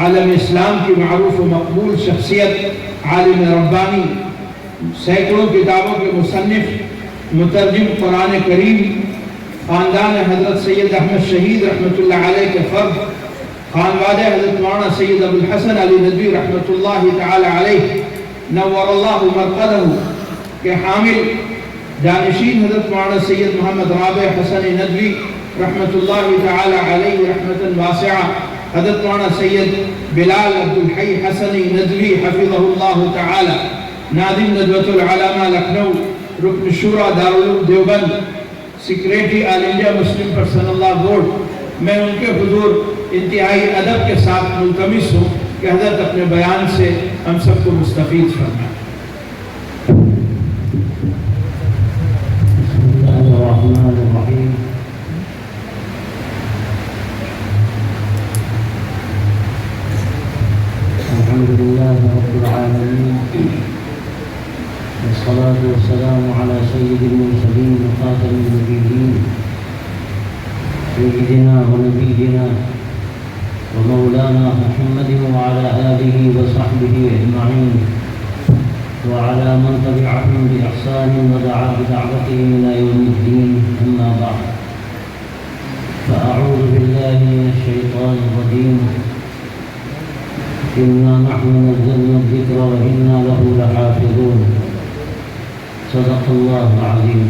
عالم اسلام کی معروف و مقبول شخصیت، عالم ربانی، سینکڑوں کتابوں کے مصنف، مترجم قرآن کریم، خاندان حضرت سید احمد شہید رحمۃ اللہ علیہ کے فرد، خانوادہ حضرت مولانا سید ابو الحسن علی ندوی رحمۃ اللہ تعالی علیہ نور اللہ مرقدہ کے حامل، جانشین حضرت مولانا سید محمد رابع حسن ندوی رحمۃ اللہ تعالی علیہ رحمۃ واسعہ، حضرت مولانا سید بلال عبد الحی حسنی ندوی حفظہ اللہ تعالی، ناظم ندوۃ العلماء لکھنؤ، رکن شورا Darul Uloom Deoband, secretary all India Muslim personal law board, میں ان کے حضور انتہائی ادب کے ساتھ ملتمس ہوں کہ حضرت اپنے بیان سے ہم سب کو مستفید فرمائیں۔ بسم اللہ الرحمن الرحیم۔ الحمد لله رب العالمين، والصلاة والسلام على سيد المرسلين وخاتم النبيين سيدنا ونبينا ومولانا محمد وعلى آله وصحبه أجمعين وعلى من تبعهم بإحسان ودعا بدعوتهم إلى يوم الدين، أما بعد، فأعوذ بالله من الشيطان الرجيم. إنا نحن نزلنا الذكر وإنا له لحافظون. صدق الله العظيم.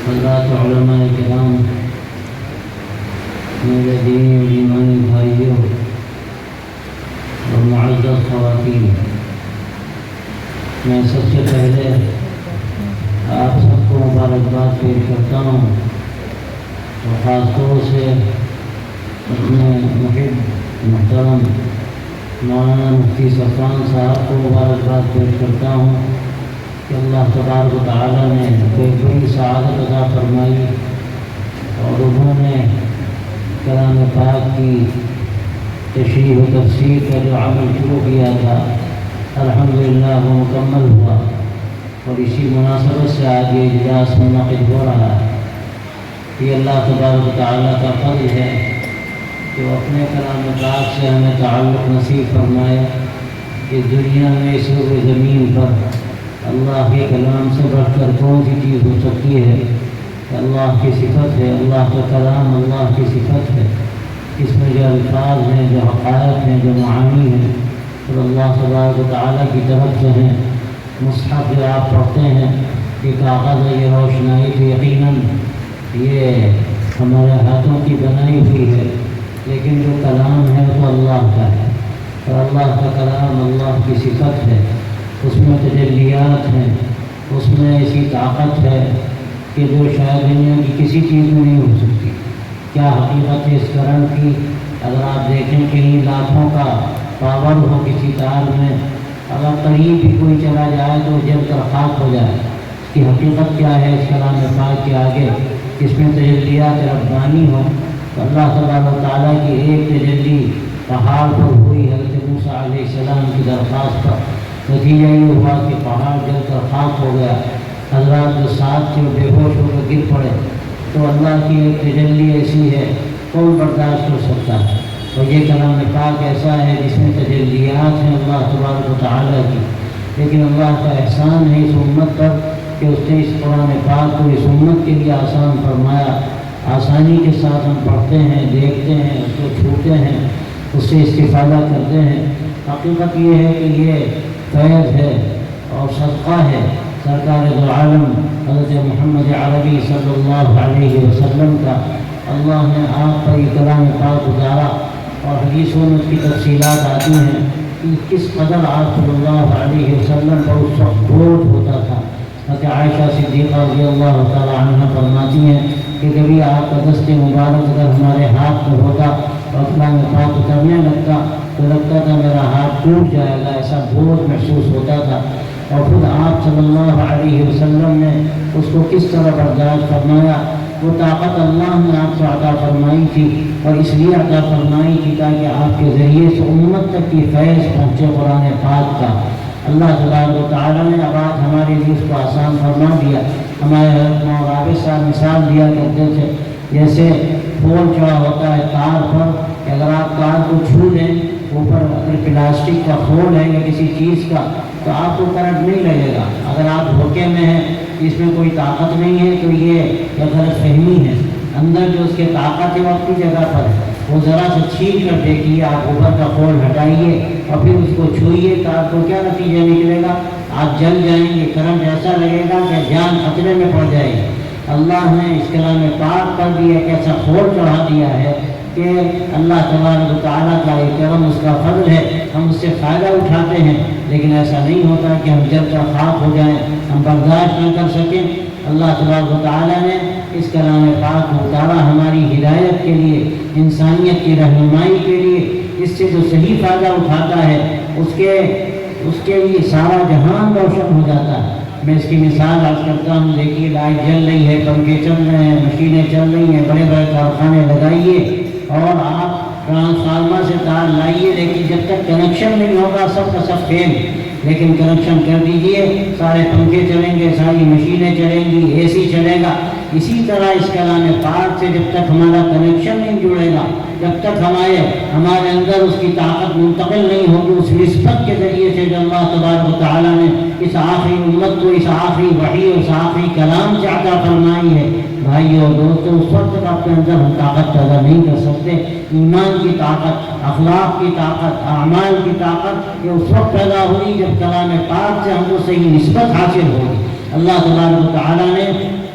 حضرات علماء کرام، میرے دینی اور ایمانی بھائیوں اور معزز خواتین، میں سب سے پہلے آپ سب کو مبارکباد پیش کرتا ہوں، اور خاص طور سے اپنے محب محترم مولانا مفتی صفوان صاحب کو مبارکباد پیش کرتا ہوں کہ اللہ تبارک و تعالیٰ نے کوئی بڑی سعادت عطا فرمائی اور انہوں نے کلام پاک کی تشریح و تفسیر کا جو عمل شروع کیا تھا الحمدللہ وہ مکمل ہوا، اور اسی مناسبت سے آج یہ اجلاس منعقد ہو رہا ہے۔ یہ اللہ تبارک و تعالیٰ کا فضل ہے جو اپنے کلام پاک سے ہمیں تعلق نصیب فرمائے کہ دنیا میں اس زمین پر اللہ کے کلام سے بڑھ کر کون سی چیز ہو سکتی ہے کہ اللہ کی صفت ہے، اللہ کا کلام اللہ کی صفت ہے، اس میں جو الفاظ ہیں، جو حقائق ہیں، جو معانی ہیں، اور اللہ تبارک و تعالیٰ کی طرف سے ہیں۔ مصحف جو آپ پڑھتے ہیں، یہ کاغذ ہے، یہ روشنائی تو یقیناً یہ ہمارے ہاتھوں کی بنائی ہوئی ہے، لیکن جو کلام ہے وہ تو اللہ کا ہے، اور اللہ کا کلام اللہ کی صفت ہے، اس میں تجلیات ہیں، اس میں ایسی طاقت ہے کہ جو شاید دنیا کی کسی چیز میں نہیں ہو سکتی۔ کیا حقیقت ہے اس کرنٹ کی؟ اگر آپ دیکھیں کہیں لاکھوں کا پاور ہو کسی تار میں، اگر قریب بھی کوئی چلا جائے تو جل کر خاک ہو جائے۔ اس کی حقیقت کیا ہے اس کلام پاک کے آگے؟ جس میں تجلیات ربانی ہو۔ تو اللہ تبارک و تعالیٰ کی ایک تجلی پہاڑ پر ہوئی حضرت موسیٰ علیہ السلام کی درخواست پر، نتیجہ یہ ہوا کہ پہاڑ جل کر خاک ہو گیا، حضرات جو ساتھ تھے بے ہوش ہو کر گر پڑے۔ تو اللہ کی ایک تجلی ایسی ہے، کون برداشت کر سکتا ہے؟ اور یہ کلام پاک ایسا ہے جس میں تجلیات ہیں اللہ تبارک و تعالیٰ کی، لیکن اللہ کا احسان ہے اس امت پر کہ اس نے اس قرآن پاک کو اس امت کے لیے آسان فرمایا۔ آسانی کے ساتھ ہم پڑھتے ہیں، دیکھتے ہیں، اس کو چھوتے ہیں، اس سے استفادہ کرتے ہیں۔ حقیقت یہ ہے کہ یہ فیض ہے اور صدقہ ہے سرکار دو عالم حضرت محمد عربی صلی اللہ علیہ وسلم کا۔ اللہ نے آپ پر یہ کلام پاک اتارا، اور حدیثوں میں اس کی تفصیلات آتی ہیں کہ کس قدر آپ صلی اللہ علیہ وسلم پر اس وقت بوجھ ہوتا تھا۔ حضرت عائشہ صدیقہ رضی اللہ تعالی عنہ فرماتی ہیں کہ کبھی آپ کا دست مبارک اگر ہمارے ہاتھ میں ہوتا اور کلام پاک اترنے لگتا تو لگتا تھا میرا ہاتھ ٹوٹ جائے گا، ایسا بوجھ محسوس ہوتا تھا۔ اور خود آپ صلی اللہ علیہ وسلم نے اس کو کس طرح برداشت فرمایا۔ وہ طاقت اللہ نے آپ کو عطا فرمائی تھی، اور اس لیے عطا فرمائی تھی تاکہ آپ کے ذریعے سے امت تک کی فیض پہنچے قرآن پاک کا۔ اللہ تبارک و تعالیٰ نے اب آج ہمارے لیے اس کو آسان فرما دیا۔ ہمارے حضرت رابع صاحب مثال دیا کرتے تھے، جیسے پول چڑھا ہوتا ہے تار پر، کہ اگر آپ کار کو چھو لیں، اوپر اگر پلاسٹک کا خول ہے یا کسی چیز کا، تو آپ کو کرنٹ نہیں لگے گا۔ اگر آپ دھوکے میں ہیں، اس میں کوئی طاقت نہیں ہے، تو یہ غلط فہمی ہے۔ اندر جو اس کے طاقت ہے وہ اپنی جگہ پر ہے۔ وہ ذرا سے چھین کر دیکھیے، آپ اوپر کا خول ہٹائیے اور پھر اس کو چھوئیے، تو آپ کو کیا نتیجہ نکلے گا؟ آپ جل جائیں گے، کرنٹ ایسا لگے گا کہ جان خطرے میں پڑ جائے گی۔ اللہ نے اس کلام پاک پر بھی ایک ایسا خول چڑھا دیا ہے کہ اللہ تبارک و تعالیٰ کا ایک کرم، اس کا فضل ہے، ہم اس سے فائدہ اٹھاتے ہیں، لیکن ایسا نہیں ہوتا کہ ہم جل کر خاک ہو جائیں، ہم برداشت نہ کر سکیں۔ اللہ تبارک و تعالیٰ نے اس کلام پاک کو اتارا ہماری ہدایت کے لیے، انسانیت کی رہنمائی کے لیے۔ اس سے جو صحیح فائدہ اٹھاتا ہے اس کے لیے سارا جہان روشن ہو جاتا ہے۔ میں اس کی مثال عرض کرتا ہوں، دیکھیے لائٹ جل رہی ہے، پنکھے چل رہے ہیں، مشینیں چل رہی ہیں، بڑے بڑے کارخانے لگائیے اور آپ ٹرانسفارمر سے تار لائیے، لیکن جب تک کنیکشن نہیں ہوگا سب کا سب فیل۔ لیکن کنیکشن کر دیجئے، سارے پنکھے چلیں گے، ساری مشینیں چلیں گی، اے سی چلے گا۔ اسی طرح اس کلام پاک سے جب تک ہمارا کنیکشن نہیں جڑے گا، جب تک ہمارے اندر اس کی طاقت منتقل نہیں ہوگی، اس نسبت کے ذریعے سے جو اللہ تبارک و تعالیٰ نے اس آخری امت کو اس آخری وحی اور اس آخری کلام سے عطا فرمائی ہے، بھائیو اور دوستو، اس وقت تک آپ کے اندر ہم طاقت پیدا نہیں کر سکتے۔ ایمان کی طاقت، اخلاق کی طاقت، اعمال کی طاقت یہ اس وقت پیدا ہوئی جب کلام پاک سے ہم کو صحیح نسبت حاصل ہوگی۔ اللہ تبارک و تعالیٰ نے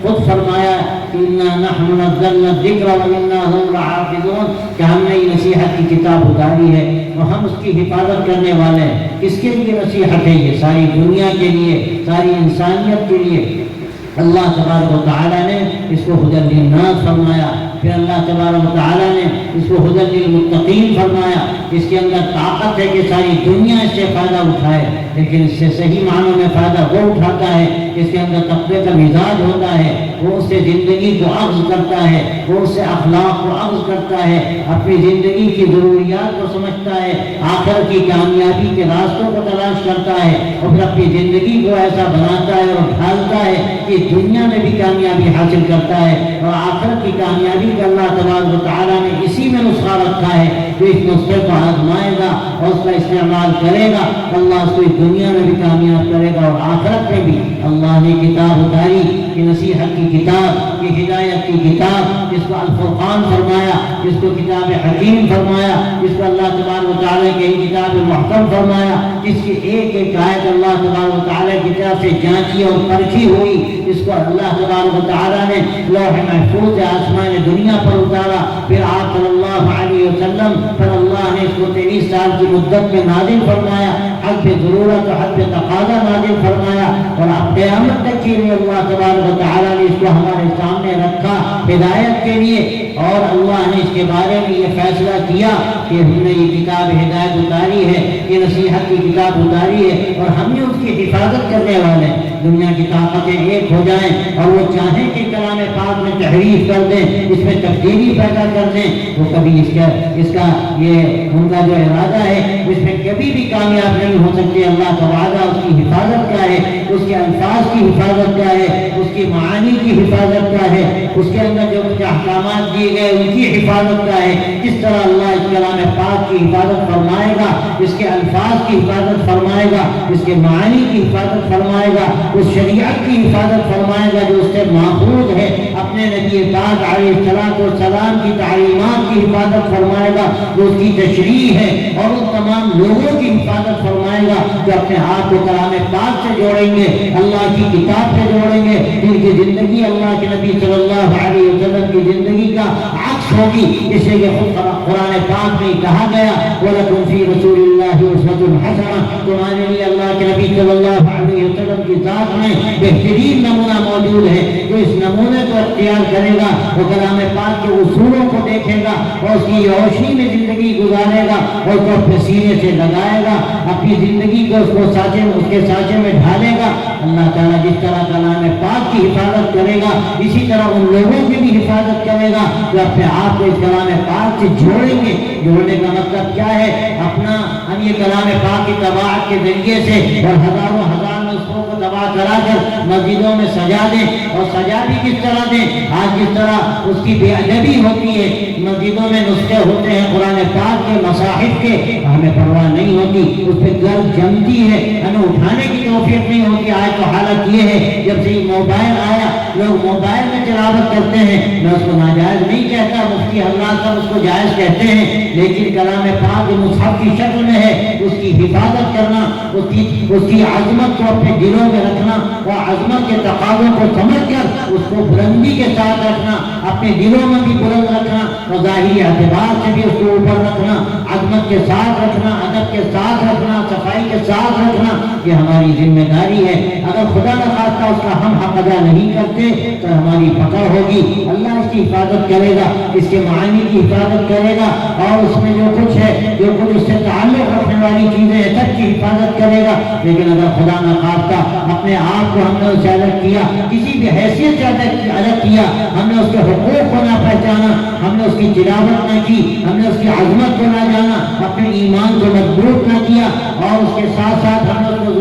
خود فرمایا کہ اِنَّا نَحْنُ نَزَّلْنَا الذِّكْرَ وَإِنَّا لَهُ لَحَافِظُونَ، کہ ہم نے یہ نصیحت کی کتاب اتاری ہے اور ہم اس کی حفاظت کرنے والے ہیں۔ کس کے لیے نصیحت ہے یہ؟ ساری دنیا کے لیے، ساری انسانیت کے لیے۔ اللہ تبارک و تعالیٰ نے اس کو ہدی للناس فرمایا، پھر اللہ تبارک و تعالیٰ نے اس کو ہدی للمتقین فرمایا۔ اس کے اندر طاقت ہے کہ ساری دنیا اس سے فائدہ اٹھائے، لیکن اس سے صحیح معنوں میں فائدہ وہ اٹھاتا ہے اس کے اندر تقوی کا مزاج ہوتا ہے، وہ اس سے زندگی کو اخذ کرتا ہے، وہ اس سے اخلاق کو اخذ کرتا ہے، اپنی زندگی کی ضروریات کو سمجھتا ہے، آخر کی کامیابی کے راستوں کو تلاش کرتا ہے اور پھر اپنی زندگی کو ایسا بناتا ہے اور ڈھالتا ہے کہ دنیا میں بھی کامیابی حاصل کرتا ہے اور آخر کی کامیابی کا اللہ تبارک و تعالیٰ نے اسی میں نسخہ رکھا ہے۔ جو اس نسخے کو آزمائے گا اور اس کا استعمال کرے گا، اللہ اس کو اس دنیا میں بھی کامیاب کرے گا اور آخرت میں بھی۔ اللہ نے کتاب اتاری کہ نصیحت کی کتاب، کہ ہدایت کی کتاب، جس کو الفرقان فرمایا، جس کو کتاب حکیم فرمایا، جس کو اللہ تبارک و تعالیٰ کی کتاب محکم فرمایا، جس کی ایک ایک آیت اللہ تبارک و تعالیٰ کی طرف سے جانچی اور پرکھی ہوئی، جس کو اللہ تبارک و تعالیٰ نے لوح محفوظ سے آسمان دنیا پر اتارا، پھر آپ صلی اللہ علیہ وسلم پر اللہ نے اس کو 23 سال کی مدت میں نازل فرمایا، حد ضرورت و حد تقاضا نازل فرمایا، اور اب قیامت تک کے لیے اللہ تبارک و تعالیٰ نے اس کو ہمارے سامنے رکھا ہدایت کے لیے۔ اور اللہ نے اس کے بارے میں یہ فیصلہ کیا کہ ہم نے یہ کتاب ہدایت اتاری ہے، یہ نصیحت کی کتاب اتاری ہے اور ہم نے اس کی حفاظت کرنے والے ہیں۔ دنیا کی طاقتیں ایک ہو جائیں اور وہ چاہیں کہ کلام پاک میں تحریف کر دیں، اس میں تبدیلی پیدا کر دیں، وہ کبھی اس کا یہ ان کا جو ارادہ ہے اس میں کبھی بھی کامیاب نہیں ہو سکتے۔ اللہ کا وعدہ، اس کی حفاظت کیا ہے، اس کے الفاظ کی حفاظت کیا ہے، اس کی معانی کی حفاظت کیا ہے، اس کے اندر جو کچھ احکامات دیے گئے ان کی حفاظت کیا ہے، کس طرح اللہ اس کلام پاک کی حفاظت فرمائے گا، اس کے الفاظ کی حفاظت فرمائے گا، اس کے معانی کی حفاظت فرمائے گا، اس شریعت کی حفاظت فرمائے گا جو اس سے ماخوذ ہے، اپنے نبی پاک علیہ السلام کی تعلیمات کی حفاظت فرمائے گا جو اس کی تشریح ہے، اور ان تمام لوگوں کی حفاظت فرمائے گا جو اپنے آپ کو کلام پاک سے جوڑیں گے، اللہ کی کتاب سے جوڑیں گے، جن کی زندگی اللہ کے نبی صلی اللہ علیہ وسلم کی زندگی کا عکس ہوگی۔ اس لیے کہ خود قرآن پاک میں کہا گیا وَلَكُمْ فِي رَسُولِ اللَّهِ أُسْوَةٌ حَسَنَةٌ، تمہارے لیے اللہ کے نبی صلی اللہ علیہ وسلم کی ذات میں بہترین نمونہ موجود ہے۔ جو اس نمونے کو اختیار کرے گا وہ کلام پاک کے اصولوں کو دیکھے گا اور اس کی روشنی میں زندگی گزارے گا اور اس کو اپنے سینے سے لگائے گا، اپنی زندگی کو اس کے سانچے میں ڈھالے گا۔ اللہ تعالیٰ جس طرح کلام پاک کی حفاظت کرے گا اسی طرح ان لوگوں کی بھی حفاظت کرے گا جو اپنے آپ کو اس کلام پاک سے جوڑیں گے۔ جوڑنے کا مطلب کیا ہے؟ ہم یہ کلام پاک کی تباعت کے ذریعے سے اور ہزاروں ہزار نسخوں کو تباہ کرا کر مسجدوں میں سجا دیں، اور سجا بھی کس طرح دیں؟ آج جس طرح اس کی بے ادبی ہوتی ہے، مسجدوں میں نسخے ہوتے ہیں قرآن پاک کے مصاحف کے، ہمیں پرواہ نہیں ہوتی، اس پہ گرد جمتی ہے، ہمیں اٹھانے کی توفیق نہیں ہوتی۔ آج تو حالت یہ ہے جب سے موبائل آیا لوگ موبائل میں تلاوت کرتے ہیں، میں اس کو ناجائز نہیں کہتا، مفتی حضرات صاحب اس کو جائز کہتے ہیں، لیکن کلام پاک جو مصحف کی شکل میں ہے اس کی حفاظت کرنا، اس کی عظمت کو اپنے دلوں میں رکھنا، اور عظمت کے تقاضوں کو سمجھ کر اس کو بلندی کے ساتھ رکھنا، اپنے دلوں میں بھی بلند رکھنا، اور ظاہری اعتبار سے بھی اس کو اوپر رکھنا، عظمت کے ساتھ رکھنا، ادب کے ساتھ رکھنا، صفائی کے ساتھ رکھنا، یہ ہماری ذمہ داری ہے۔ اگر خدا نہ خواستہ اس کا ہم حق ادا نہیں کرتے تو ہماری پکڑ ہوگی، اللہ اس کی حفاظت کرے گا، اس کے معانی کی حفاظت کرے گا، اور اس میں جو کچھ ہے، جو کچھ اس سے تعلق رکھنے والی چیزیں ہیں سب کی حفاظت کرے گا۔ لیکن اگر خدا نہ خواستہ اپنے آپ کو ہم نے اس سے الگ کیا، کسی بھی حیثیت سے الگ کیا، ہم نے اس کے حقوق کو نہ پہچانا، ہم نے اس کی تلاوت نہ کی، ہم نے اس کی عظمت کو نہ جانا، اپنے ایمان کو مضبوط نہ کیا، اور اس کے ساتھ ساتھ ہم نے اس کو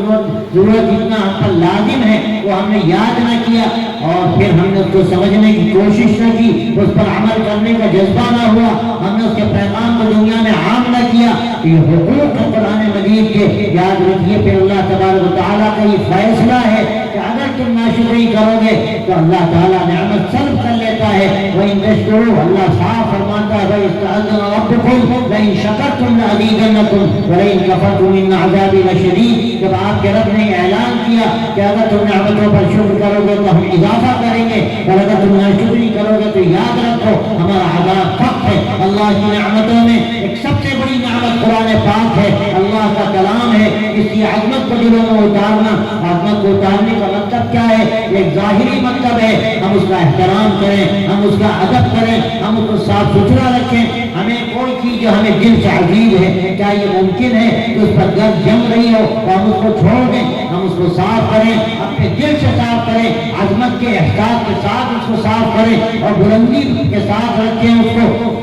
ضرورت جتنا ہم پر لازم ہے وہ ہم نے یاد نہ کیا، اور پھر ہم نے اس کو سمجھنے کی کوشش نہ کی، اس پر عمل کرنے کا جذبہ نہ ہوا، ہم نے اس کے پیغام کو دنیا میں عام نہ کیا، یہ حقوق قرآن مجید کے یاد رکھیے۔ پھر اللہ تبارک و تعالیٰ کا یہ فیصلہ ہے کہ اگر تم ناشکری کرو گے تو اللہ تعالیٰ نعمت سلب کر لیتا ہے، وَإِن تَشْكُرُوا، اللہ صاف فرماتا ہے وَإِسْتَأْذَنَ رَبُّكُمْ لَئِن شَكَرْتُمْ لَأَزِيدَنَّكُمْ وَلَئِن كَفَرْتُمْ إِنَّ عَذَابِي لَشَدِيدٌ۔ جب آپ کے رب نے اعلان کیا کہ اگر تم نعمتوں پر شکر کرو گے تو ہم اضافہ کریں گے، اور اگر تم ناشکری کرو گے تو یاد رکھو ہمارا عذاب سخت ہے۔ اللہ کی نعمتوں میں ایک سب سے بڑی نعمت قرآن پاک ہے، اللہ کا کلام ہے، اس کی عظمت کو دلوں میں اتارنا۔ عظمت کو اتارنے کا مطلب کیا ہے؟ ایک ظاہری مطلب ہے ہم اس کا احترام کریں، ہم اس کا ادب کریں، ہم اس کو صاف ستھرا رکھیں، ہمیں کوئی چیز جو ہمیں دل سے عزیز ہے، کیا یہ ممکن ہے کہ اس پر گرد جم رہی ہو تو ہم اس کو چھوڑ دیں؟ ہم اس کو صاف کریں، اپنے دل سے صاف کریں، عظمت کے احساس کے ساتھ اس کو صاف کریں، اور بلندی کے ساتھ رکھیں اس کو،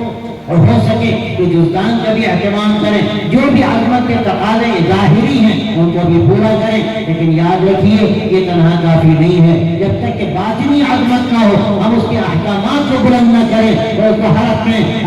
اور ہو سکے تو جزدان کا بھی اہتمام کریں، جو بھی عظمت کے تقاضے ظاہری ہیں ان کو بھی پورا کریں۔ لیکن یاد رکھیے یہ تنہا کافی نہیں ہے، جب تک کہ باطنی عظمت نہ ہو ہم اس کے احکامات کو بلند نہ کریں، اور اس کو ہر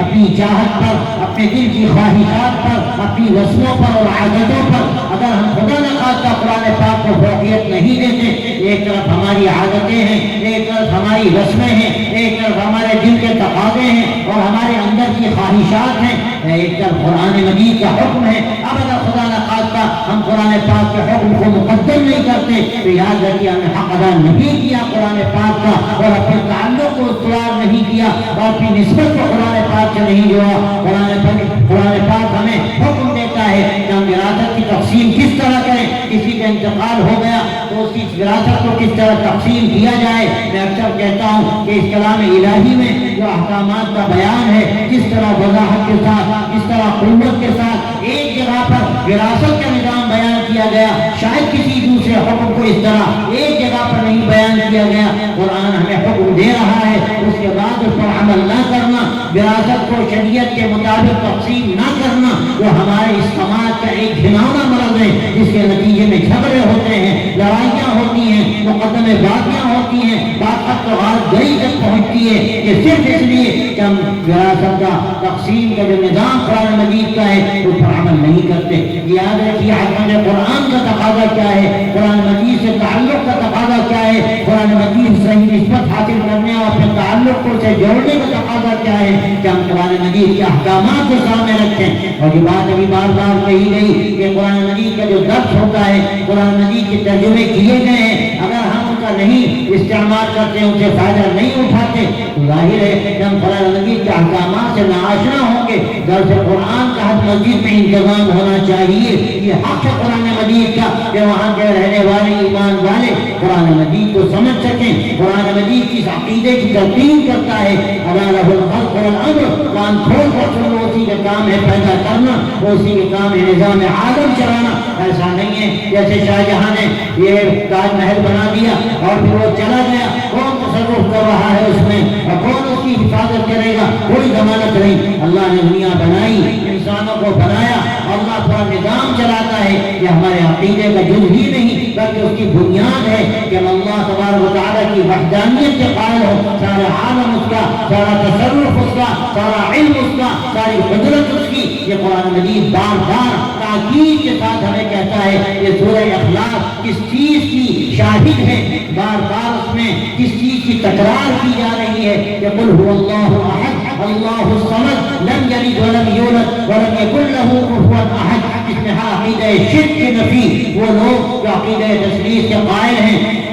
اپنی چاہت پر، اپنے دل کی خواہشات پر، اپنی رسموں پر اور عادتوں پر اگر ہم خدا نہ خواستہ قرآن پاک کو فوقیت نہیں دیتے، ایک طرف ہماری عادتیں ہیں، ایک طرف ہماری رسمیں ہیں، ایک طرف ہمارے دل کے تقاضے ہیں اور ہمارے اندر کی خواہشات ہیں، ایک طرف قرآن مجید کا حکم ہے۔ اب اگر خدا نہ خواستہ ہم قرآن پاک کے حکم کو مقدم نہیں کرتے تو یاد رکھیے ہم نے حق ادا نہیں کیا قرآن پاک کا، اور اپنے تعلق کو استوار نہیں کیا، اور اپنی نسبت کو قرآن پاک سے نہیں جوڑا۔ قرآن پاک ہمیں حکم دیتا ہے کہ ہم وراثت کی تقسیم کس طرح کریں، کسی کا انتقال ہو گیا تو اس کی وراثت کو کس طرح تقسیم کیا جائے۔ میں اکثر کہتا ہوں کہ اس کلام الہی میں جو احکامات کا بیان ہے، جس طرح وضاحت کے ساتھ، جس طرح قوت کے ساتھ ایک جگہ پر وراثت کا نظام بیان کیا گیا، شاید کسی دوسرے حکم کو اس طرح ایک جگہ پر نہیں بیان کیا گیا۔ قرآن ہمیں حکم دے رہا ہے، اس کے بعد اس پر عمل نہ کرنا، وراثت کو شریعت کے مطابق تقسیم نہ کرنا، جو ہمارے اس سماج کا ایک گھناؤنا مرض ہے، جس کے نتیجے میں جھگڑے ہوتے ہیں، لڑائیاں ہوتی ہیں، مقدمے بازیاں ہوتی ہیں، باقت گئی تک پہنچتی ہے، کہ صرف اس لیے کہ ہم وراثت کا تقسیم کا جو نظام قرآن مجید کا ہے اس پر عمل نہیں کرتے۔ یاد رکھیے عظمت قرآن کا تقاضا کیا ہے، قرآن مجید سے تعلق کا تقاضا کیا ہے، قرآن مجید سے نسبت حاصل کرنے اور اپنے تعلق کو سے جوڑنے کا تقاضا کیا ہے کہ ہم قرآن مجید کے احکامات کو سامنے رکھیں۔ اور یہ بات ابھی بار بار کہی گئی کہ قرآن مجید کا جو درس ہوتا ہے، قرآن مجید کے ترجمے کیے گئے ہیں، اگر ہم ان کا نہیں استعمال کرتے، ان سے فائدہ نہیں اٹھاتے تو ظاہر ہے کہ ہم قرآن مجید کے احکامات سے ناآشنا ہوں گے۔ درس قرآن کا ہر مسجد میں انتظام ہونا چاہیے، یہ حق ہے قرآن مجید کا کہ وہاں کے رہنے والے ایمان والے قرآن مجید کو سمجھ سکیں۔ قرآن مجید کی عقیدے کی تلقین کرتا ہے، الا لہ الخلق والامر، کان کھول کر سن لو، اسی کا کام ہے پیدا کرنا، اسی کے کام ہے نظام عالم چلانا۔ ایسا نہیں ہے جیسے شاہ جہاں نے یہ تاج محل بنا دیا اور پھر وہ چلا گیا، کون تصرف کر رہا ہے اس میں اور کون اس کی حفاظت کرے گا، کوئی ضمانت نہیں۔ اللہ نے دنیا بنائی، انسانوں کو بنایا، اللہ پورا نظام چلاتا ہے، یہ ہمارے عقیدے کا جز ہی نہیں بلکہ اس کی بنیاد ہے کہ ہم اللہ تبارک و تعالیٰ کی وحدانیت کے قائل ہو، سارا عالم اس کا، سارا تصرف اس کا، سارا علم اس کا، ساری قدرت اس کی۔ یہ قرآن مجید بار بار تاکید کے ساتھ ہمیں کہتا ہے یہ سورہ اخلاص کس چیز کی شاہد ہے، بار بار اس میں کس چیز کی تکرار کی جا رہی ہے کہ قل هو اللہ احد اللہ الصمد لم یلد ولم یولد ولم یکن له کفوا احد۔ اس میں عقیدہ شرک کی نفی، وہ لوگ جو عقیدہ تثلیث کے قائل ہیں،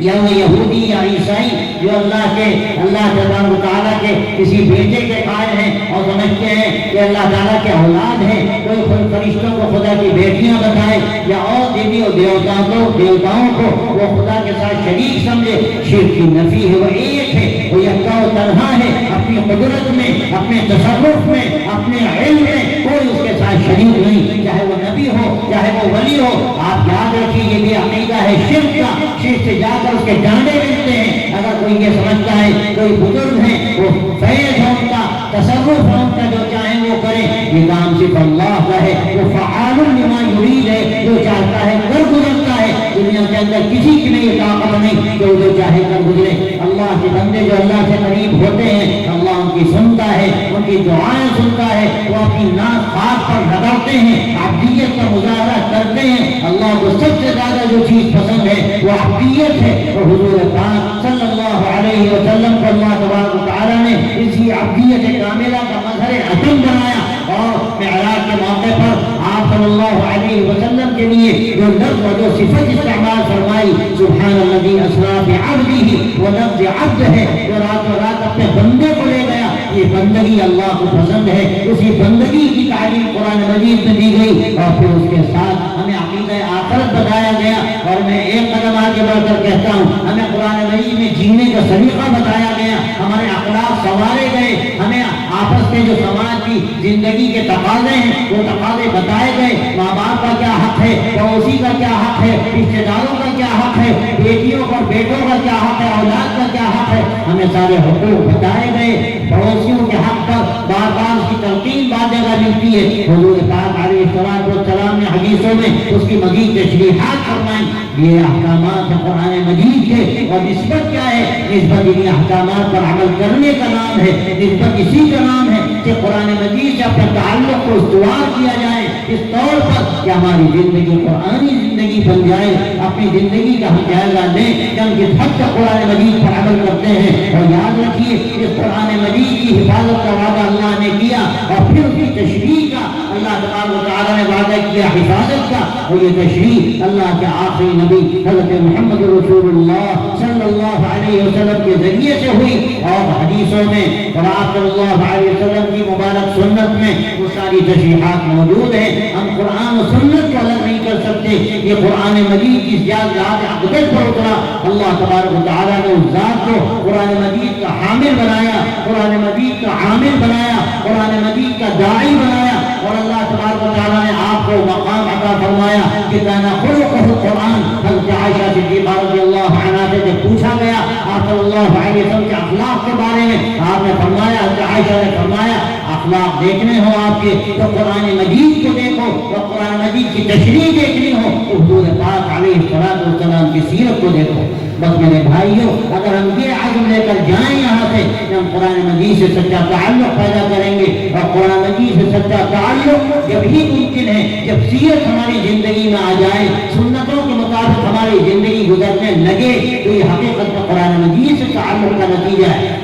یا وہ یہودی یا عیسائی جو اللہ تبارک و تعالیٰ کے کسی بیٹے کے قائل ہیں اور سمجھتے ہیں کہ اللہ تعالیٰ کے اولاد ہیں، کوئی فرشتوں کو خدا کی بیٹیاں بتائے یا اور دیوی اور دیوتاؤں کو وہ خدا کے ساتھ شریک سمجھے، شرک کی نفی ہے، وہ ایک ہے، وہ یکتا و تنہا ہے، اپنی قدرت میں، اپنے تصرف میں، اپنے علم میں کوئی اس کے ساتھ شریک نہیں، چاہے وہ نبی ہو چاہے وہ ولی ہو۔ آپ یاد رکھیے یہ بھی عقیدہ ہے شرک کا، شرک سے جا اس کے جانے ملتے ہیں۔ اگر کوئی یہ سمجھتا ہے کوئی بزرگ ہے وہ فیض ہے ان کا، تصرف ہے ان کا، جو چاہیں وہ کریں، یہ کام صرف اللہ کا ہے، وہ فعال لما یرید ہے، جو چاہتا ہے کر گزرتا ہے، دنیا کے اندر کسی کی نہیں طاقت نہیں کہ جو چاہے کر گزرے۔ اللہ کے بندے جو اللہ سے قریب ہوتے ہیں اللہ ان کی سنتا ہے، ان کی دعائیں سنتا ہے، وہ اپنی ناز خاک پر رگڑتے ہیں، عبدیت کا مظاہرہ کرتے ہیں۔ اللہ کو سب سے زیادہ جو چیز پسند ہے وہ عبدیت ہے، اور حضور پاک صلی اللہ علیہ وسلم کو اللہ تبارک و تعالیٰ نے اسی عبدیت کاملہ کا مظہر عدم بنایا، اور معراج کے موقع پر آپ صلی اللہ علیہ وسلم کے لیے جو لفظ و جو صفت استعمال فرمائی، سبحان الذی اسریٰ بعبدہ، وہ لفظ عبد ہے جو رات اپنے بندے کو لے گیا۔ یہ بندگی اللہ کو پسند ہے، اسی بندگی کی تعلیم قرآن مجید میں دی گئی، اور پھر اس کے ساتھ ہمیں عقیدہ آخرت بتایا گیا۔ اور میں ایک قدم آگے بڑھ کر کہتا ہوں، ہمیں قرآن مجید میں جینے کا سلیقہ بتایا گیا، ہمارے اخلاق سنوارے گئے، ہمیں آپس میں جو سماج کی زندگی کے تقاضے ہیں وہ تقاضے بتائے گئے، ماں باپ کا کیا حق ہے، پڑوسی کا کیا حق ہے، رشتے داروں کا کیا حق ہے، بیٹیوں اور بیٹوں کا کیا حق ہے، اولاد کا کیا حق ہے، ہمیں سارے حقوق بتائے گئے۔ پڑوسیوں کے حق پر بار بار اس کی تلقین بعد جگہ ملتی ہے۔ حضور پاک علیہ السلام نے حدیثوں میں اس کی مزید تشریحات فرمائیں۔ یہ احکامات قرآن مجید کے، اور نسبت کیا ہے؟ نسبت ان احکامات پر عمل کرنے کا نام ہے، نسبت اسی کا نام ہے کہ قرآن مجید سے اپنے تعلق کو استوار کیا جائے، اس طور پر کہ ہماری زندگی قرآنی زندگی بن جائے۔ اپنی زندگی کا ہم جائزہ لیں کہ ہم کس حد تک قرآن مجید پر عمل کرتے ہیں، اور یاد رکھیے اس قرآن مجید کی حفاظت کا وعدہ اللہ نے کیا، اور پھر اس کی تشریح کا اللہ تبارک و تعالیٰ نے وعدہ کیا حفاظت کا، اور یہ تشریح اللہ کے آخری نبی حضرت محمد رسول اللہ صلی اللہ علیہ وسلم کے ذریعے سے ہوئی، اور حدیثوں میں اور آپ صلی اللہ علیہ وسلم کی مبارک سنت میں وہ ساری تشریحات موجود ہیں۔ ہم قرآن و سنت کو الگ نہیں کر سکتے، یہ قرآن مجید کی ذات اقدس پر اترا، اللہ تبارک و تعالیٰ نے اس ذات کو قرآن مجید کا حامل بنایا، قرآن مجید کا عامل بنایا، قرآن مجید کا داعی بنایا، اور اللہ تبارک و تعالیٰ نے آپ کو مقام عطا فرمایا کہ کانا خلقہ القرآن۔ حضرت عائشہ صدیقہ رضی اللہ عنہا سے جب پوچھا گیا آپ صلی اللہ علیہ وسلم کے اخلاق کے بارے میں، آپ نے فرمایا، حضرت عائشہ نے فرمایا اخلاق دیکھنے ہو آپ کے تو قرآن مجید کو دیکھو، اور قرآن مجید کی تشریح دیکھنی ہو تو حضور پاک علیہ السلام کی سیرت کو دیکھو۔ بس میرے بھائیوں، اگر ہم یہ عزم لے کر جائیں یہاں سے کہ ہم قرآن مجید سے سچا تعلق پیدا کریں گے، اور قرآن مجید سے سچا تعلق جب ہی ممکن ہے جب سیرت ہماری زندگی میں آ جائے، سنتوں کے مطابق ہماری زندگی گزرنے لگے، تو یہ حقیقت میں قرآن مجید سے تعلق کا نتیجہ ہے۔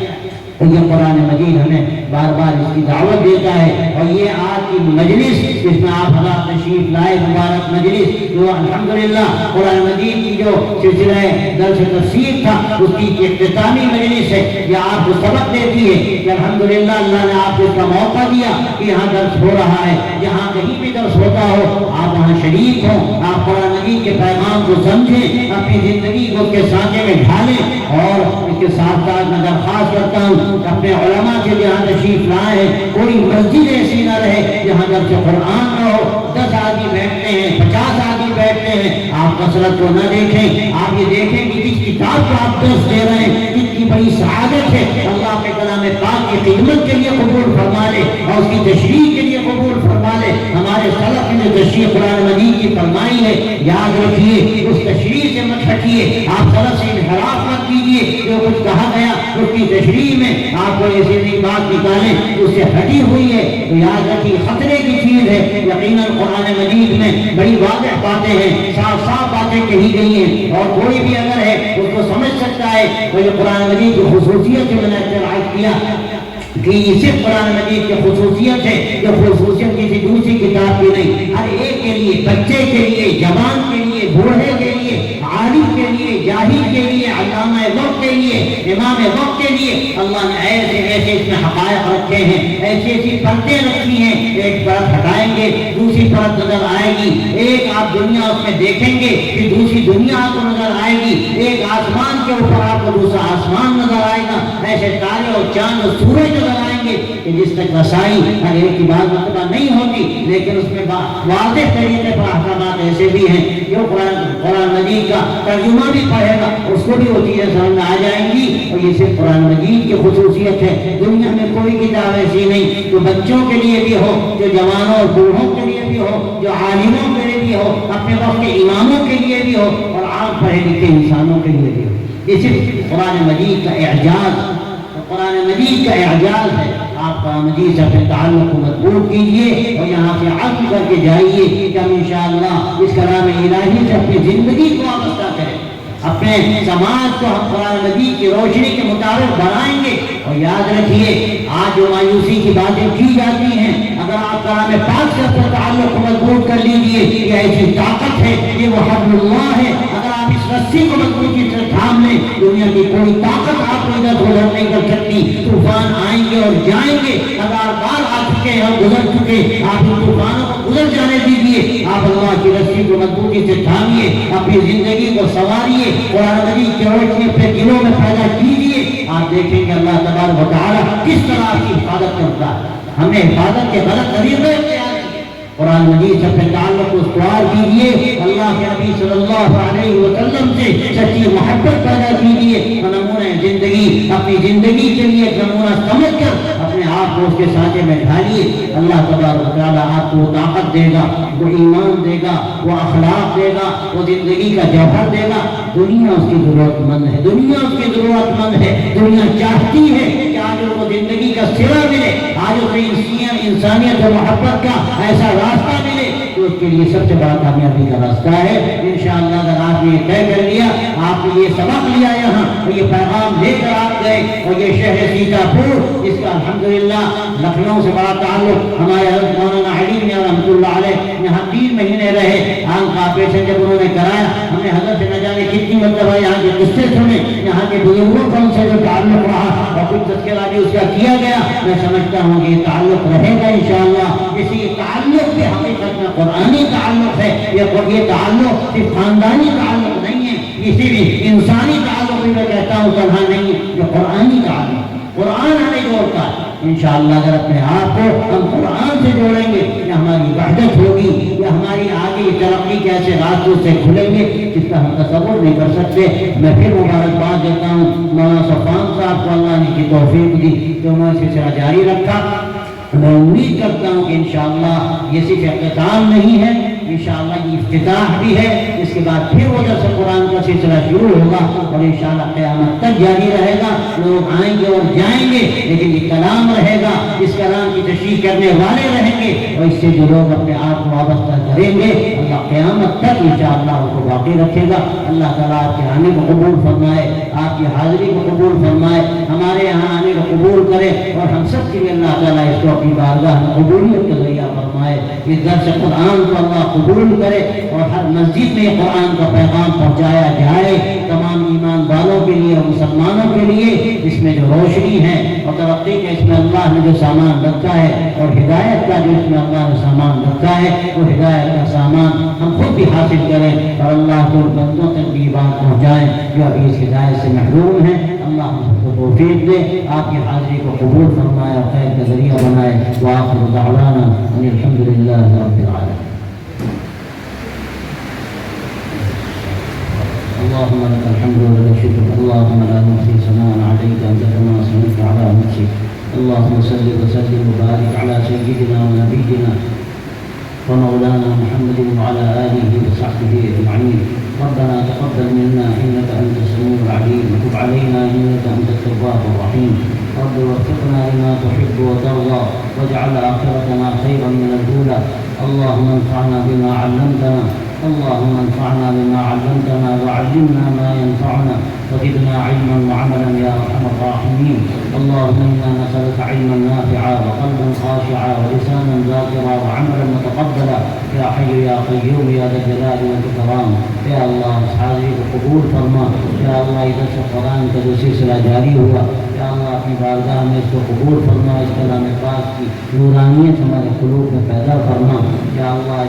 اور یہ قرآن مجید ہمیں بار بار اس کی دعوت دیتا ہے، اور یہ آج کی مجلس جس میں آپ حضرات تشریف لائے، مبارک مجلس جو الحمدللہ قرآن مجید کی جو سلسلہ درس تفسیر تھا اس کی اختتامی مجلس ہے، یہ آپ کو سبق دیتی ہے کہ الحمدللہ اللہ نے آپ کو اس کا موقع دیا کہ یہاں درس ہو رہا ہے، جہاں کہیں بھی درس ہوتا ہو آپ وہاں شریک ہوں، آپ قرآن مجید کے پیغام کو سمجھیں، اپنی زندگی کو اس کے سانچے میں ڈھالیں۔ اور اس کے ساتھ ساتھ میں درخواست کرتا ہوں اپنے علماء سے جہاں تشریف لائے ہیں، کوئی مسجد ایسی نہ رہے جہاں درس قرآن نہ ہو، 10 آدمی بیٹھتے ہیں، 50 آدمی بیٹھتے ہیں، آپ کثرت کو نہ دیکھیں، آپ یہ دیکھیں کہ جس کتاب کو آپ درس دے رہے ہیں کتنی بڑی سعادت ہے، اللہ کے کلام پاک کی خدمت کے لیے قبول فرما لے اور اس کی تشریح کے لیے قبول فرما لے۔ ہمارے سلف نے تشریح فرمائی ہے، یاد رکھیے اس تشریح سے مت ہٹیے، آپ طرف سے انحراف مت کیجیے، جو کچھ کہا گیا اس کی تشریح میں آپ کو ایسی نئی بات نکالیں اس سے ہٹی ہوئی ہے تو یاد رکھیے خطرے کی چیز ہے۔ یقیناً قرآن مجید میں بڑی واضح باتیں ہیں، صاف صاف باتیں کہی گئی ہیں، اور کوئی بھی اگر ہے اس کو سمجھ سکتا ہے۔ تو یہ قرآن مجید کی خصوصیت سے میں نے اعتراض کیا کہ یہ صرف قرآن مجید کی خصوصیت ہے، جو خصوصیت کسی دوسری کتاب کی نہیں، ہر ایک کے لیے، بچے کے لیے، جوان کے لیے، بوڑھے کے لیے، عالم کے لیے، جاہل کے لیے، علامہ وقت کے لیے، امام وقت کے لیے اللہ نے ایسے ایسے اس میں حقائق رکھے ہیں، ایسی ایسی پرتیں رکھی ہیں، ایک پرت ہٹائیں گے دوسری پرت نظر آئے گی، ایک آپ دنیا اس میں دیکھیں گے کہ دوسری دنیا آپ کو نظر آئے گی، ایک آسمان کے اوپر آپ کو دوسرا آسمان نظر آئے گا، ایسے تارے اور چاند اور سورج نظر آئیں گے کہ جس تک رسائی ہر ایک کی بات مرتبہ نہیں ہوتی، لیکن اس میں واضح طریقے پر احکامات ایسے بھی ہیں جو قرآن مجید کا ترجمہ بھی پڑھے گا اس کو بھی وہ چیزیں سمجھ میں آ جائیں گی۔ اور یہ صرف قرآن مجید کی خصوصیت ہے، دنیا میں کوئی کتاب ایسی نہیں جو بچوں کے لیے بھی ہو، جو جوانوں اور بوڑھوں کے لیے بھی ہو، جو عالموں کے لیے بھی ہو، اپنے وقت کے اماموں کے لیے بھی ہو، اور عام پڑھے لکھے انسانوں کے لیے بھی ہو۔ یہ صرف قرآن مجید کا اعجاز، قرآن مجید کا اعجاز ہے۔ آپ قرآن مجید سے اپنے تعلق کو مضبوط کیجئے اور یہاں سے عزم کر کے جائیے کہ ہم انشاءاللہ اس کلام الہی سے اپنی زندگی کو وابستہ کریں، اپنے سماج کو ہم قرآن مجید کی روشنی کے مطابق بنائیں گے۔ اور یاد رکھیے آج جو مایوسی کی باتیں کی جاتی ہیں، اگر آپ کلام پاک سے اپنے تعلق کو مضبوط کر لیجئے، یہ ایسی طاقت ہے، یہ وہ حبل اللہ ہے، اگر آپ اس رسی کو مضبوطی سے تھام لیں دنیا کی کوئی طاقت آپ کو ادھر ادھر نہیں کر سکتی۔ طوفان آئیں گے اور جائیں گے، ہزار بار آ چکے ہیں اور گزر چکے، آپ ان طوفانوں کو گزر جانے دیجیے، آپ اللہ کی رسی کو مضبوطی سے تھامیے، اپنی زندگی کو سنواریے، قرآن مجید کی روشنی اپنے دلوں میں پیدا کیجیے، آپ دیکھیں گے اللہ تبارک و تعالیٰ کس طرح آپ کی حفاظت کرتا ہے۔ ہمیں حفاظت کے غلط طریقے اختیار کیے، قرآن مجید سے اپنے تعلق کو استوار کیجیے، اللہ کے نبی صلی اللہ علیہ وسلم سے سچی محبت پیدا کیجیے، نمونہ زندگی اپنی زندگی کے لیے نمونہ سمجھ کر اپنے آپ کو اس کے سانچے میں ڈھالیے۔ اللہ تبارک و تعالیٰ آپ کو وہ طاقت دے گا، وہ ایمان دے گا، وہ اخلاق دے گا، وہ زندگی کا جوہر دے گا۔ دنیا اس کی ضرورت مند ہے، دنیا اس کی ضرورت مند ہے، دنیا چاہتی ہے کہ آج اس کو زندگی کا سرا ملے، آج اس کو انسانیت اور محبت کا ایسا راستہ ملے تو اس کے لیے سب سے بڑا کامیابی کا راستہ ہے۔ انشاءاللہ اگر آپ نے یہ طے کر لیا، آپ نے یہ سبق لیا یہاں اور یہ پیغام لے کر آپ گئے، اور یہ شہر سیتاپور جس کا الحمدللہ لکھنؤ سے بڑا تعلق ہمارے حضرت مولانا علیم نے رحمۃ اللہ علیہ یہاں 3 مہینے رہے، آنکھ کا آپریشن جب انہوں نے کرایا، ہم نے حضرت سے نہ جانے کتنی مرتبہ یہاں کے قصے سنے، یہاں کے بزرگوں کا ان سے جو تعلق رہا اور کچھ تذکرہ بھی اس کا کیا گیا، میں سمجھتا ہوں کہ یہ تعلق رہے گا انشاءاللہ۔ اسی تعلق کے حقیقت میں قرآنی تعلق ہے، یہ تعلق صرف خاندانی تعلق نہیں ہے، کسی بھی انسانی تعلق بھی میں کہتا ہوں طرح نہیں، یہ قرآنی تعلق، قرآن ہمیں جوڑتا ہے۔ انشاءاللہ اگر اپنے آپ کو ہم قرآن سے جوڑیں گے، یہ ہماری وحدت ہوگی، یہ ہماری آگے ترقی کے ایسے راستوں سے کھلیں گے جس کا ہم تصور نہیں کر سکتے۔ میں پھر مبارکباد دیتا ہوں مولانا صفوان صاحب کو، اللہ نے کی توفیق دی جو انہوں نے سلسلہ جاری رکھا۔ میں امید کرتا ہوں کہ انشاءاللہ یہ صرف اختتام نہیں ہے، انشاءاللہ یہ افتتاح بھی ہے، اس کے بعد پھر وہ درس قرآن کا سلسلہ شروع ہوگا اور انشاءاللہ قیامت تک جاری رہے گا۔ لوگ آئیں گے اور جائیں گے لیکن یہ کلام رہے گا، اس کلام کی تشریح کرنے والے رہیں گے، اور اس سے جو لوگ اپنے آپ کو وابستہ کریں گے اللہ قیامت تک انشاءاللہ ان کو باقی رکھے گا۔ اللہ تعالیٰ آپ کے آنے کو قبول فرمائے، آپ کی حاضری کو قبول فرمائے، ہمارے یہاں آنے کو قبول کرے، اور ہم سب کے لیے اللہ تعالیٰ اس کو اپنی بارگاہ میں قبولیت کا ذریعہ فرمائے۔ اس درس قرآن کو اللہ قبول کرے اور ہر مسجد میں قرآن کا پیغام پہنچایا جائے تمام ایمان والوں کے لیے اور مسلمانوں کے لیے۔ اس میں جو روشنی ہے اور ترقی کا اس میں اللہ نے جو سامان رکھا ہے اور ہدایت کا جو اس میں اللہ نے سامان رکھا ہے، وہ ہدایت کا سامان ہم خود بھی حاصل کریں اور اللہ کو بندوں تک بھی بات پہنچائیں جو ابھی اس ہدایت سے محروم ہیں۔ اللہ ہم سب کو توفیق دے، آپ کی حاضری کو قبول فرمائے اور خیر کا ذریعہ بنائے۔ وآخر دعوانا ان الحمد للہ رب العالمین۔ اللهم لك الحمد ولك الشكر، اللهم لا نحصي ثناء عليك انت كما اثنيت على نفسك، اللهم صل وسلم وبارك على سيدنا ونبينا ومولانا محمد وعلى آله وصحبه أجمعين. ربنا تقبل منا إنك أنت السميع العليم وتب علينا إنك أنت التواب الرحيم. رب وفقنا لما تحب وترضى واجعل آخرتنا خيرا من الأولى. اللهم انفعنا بما علمتنا اللهم انفعنا بما علمتنا وعلمنا ما ينفعنا وزدنا علما وعملا يا ارحم الراحمين. اللهم انا نسالك علما نافعا وقلبا خاشعا ولسانا ذاكرا وعملا متقبلا يا حي يا قيوم يا ذا الجلال والاكرام. یا اللہ اس حاضری کو قبول فرما. یا اللہ ادھر سے قرآن کا جو سلسلہ جاری ہوا یا اللہ اپنی بارگاہ میں اس کو قبول فرما. اس کلام پاک کی نورانیت ہمارے قلوب میں پیدا فرما. یا اللہ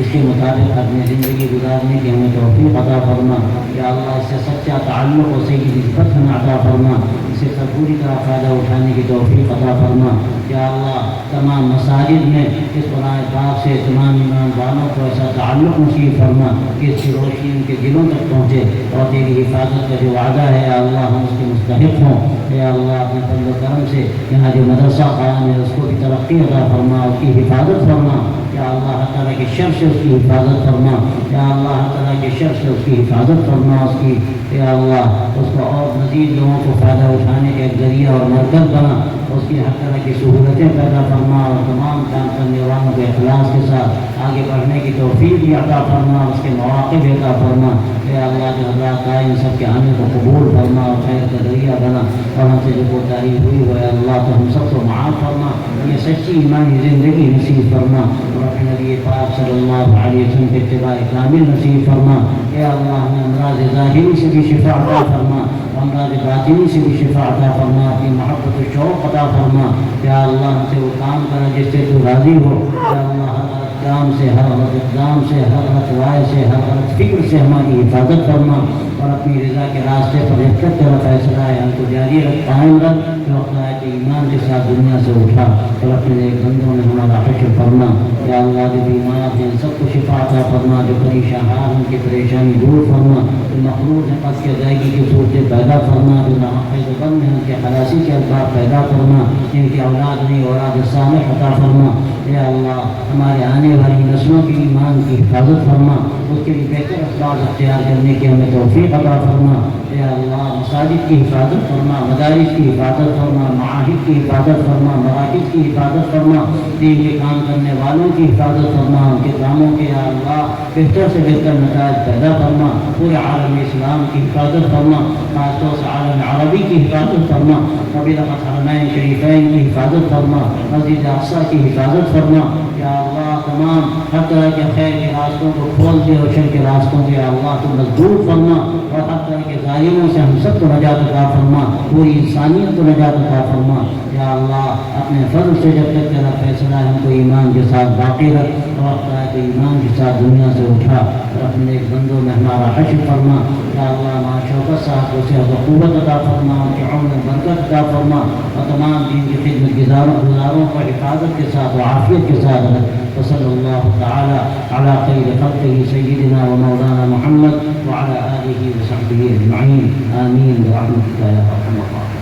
اس کے مطابق اپنی زندگی گزارنے کی ہمیں توفیق عطا فرما. یا اللہ اس سے سچا تعلق و صحیح نسبت ہمیں عطا فرما. اس سے پوری طرح فائدہ اٹھانے کی توفیق عطا فرما. یا اللہ تمام مساجد میں اس قرآن پاک سے تمام ایمان والوں کو ایسا تعلق نصیب فرما کہ اس کی روشنی ان کے دلوں تک پہنچے اور تیری حفاظت کا جو وعدہ ہے یا اللہ ہم اس کے مستحق ہوں. یا اللہ اپنے فضل و کرم سے یہاں جو مدرسہ قائم ہے اس کو بھی ترقی عطا فرما, اس کی حفاظت فرما. یا اللہ ہر طرح کے شر سے اس کی حفاظت فرما. یا اللہ ہر طرح کے شر سے اس کی حفاظت فرما. اس کی یا اللہ اس کو اور مزید لوگوں کو فائدہ اٹھانے کا ایک ذریعہ اور مرکز بنا. اس کی ہر طرح کی سہولتیں پیدا فرما اور تمام کام کرنے والوں کے اخلاص کے ساتھ آگے بڑھنے کی توفیق بھی عطا فرما. اس کے مواقع بھی عطا فرما. یا اللہ جو حضرات آئے ان سب کے آنے کو قبول فرما اور خیر کا ذریعہ بنا. اور ہم سے جو کوتاہی ہوئی ہو یا اللہ تو ہم سب کو معاف فرما. یہ سچی ایمانی زندگی نصیب فرما اور اپنے نبی پاک صلی اللہ علیہ وسلم کے اتباع کامل نصیب فرما. یا اللہ ہمیں امراض ظاہری سے بھی شفا عطا فرما, امراض باطنی سے بھی شفا عطا فرما. اپنی محبت و شوق عطا فرما. یا اللہ ہم سے وہ کام کرنا جس سے تو راضی ہو. یا اللہ ہر کام سے, ہر غلط اقدام سے, ہر غلط رائے سے, ہر غلط فکر سے ہماری حفاظت فرما اور اپنی رضا کے راستے پر حرکت تیرا فیصلہ ہے ہم کو جاری رکھ, قائم رکھ. جو وقت کہ ایمان کے ساتھ دنیا سے اٹھا اور اپنے ایک بندوں میں ہمارا حشر فرما. یا اللہ جو بیمار ہیں سب کو شفا عطا فرما. جو پریشان ہیں ان کی پریشانی دور فرما. جو مخلوق ہیں قصد کی ادائیگی کی صورتیں پیدا فرما. جو ناقص بند ہیں ان کے خلاصی کے اسباب پیدا فرما. جن کی اولاد نہیں اولاد صالح عطا فرما. یا اللہ ہمارے آنے والی نسلوں کی ایمان کی حفاظت فرما. اس کے لیے بہتر اسباب اختیار کرنے کی ہمیں توفیق عطا فرما. یا اللہ مساجد کی حفاظت فرما, مدارس کی حفاظت فرما, معاہد کی حفاظت فرما, مراکز کی حفاظت فرما, دین کے کام کرنے والوں کی حفاظت فرما. ان کے کاموں کے یا اللہ بہتر سے بہتر نتائج پیدا فرما. پورے عالم اسلام کی حفاظت فرما, خاص طور سے عالم عربی کی حفاظت فرما. قبیلہ حرمین شریفین کی حفاظت فرما. مسجد اقصی کی حفاظت فرما. یا اللہ تمام ہر طرح کے خیر کے راستوں کو کھول دے اور شر کے راستوں سے یا اللہ تو مزدور فرما اور ہر طرح کے ظالموں سے ہم سب کو نجات عطا فرما. پوری انسانیت کو نجات عطا فرما. یا اللہ اپنے فضل سے جب تک تیرا فیصلہ ہے ہم کو ایمان کے ساتھ باقی رکھ اور وقت ایمان کے ساتھ دنیا سے اٹھا اور اپنے ایک بندوں میں ہمارا حشر فرما. یا اللہ ماں شوکت صاحب کو صحت و قوت عطا فرما, ان کے عمر میں برکت عطا فرما اور تمام دین کی خدمت گزاروں کو حفاظت کے ساتھ و عافیت کے ساتھ رکھ. وصلی اللہ تعالی علی خیر خلقہ سیدنا و مولانا محمد وعلی آلہ وصحبہ اجمعین. آمین برحمتک یا ارحم الراحمین.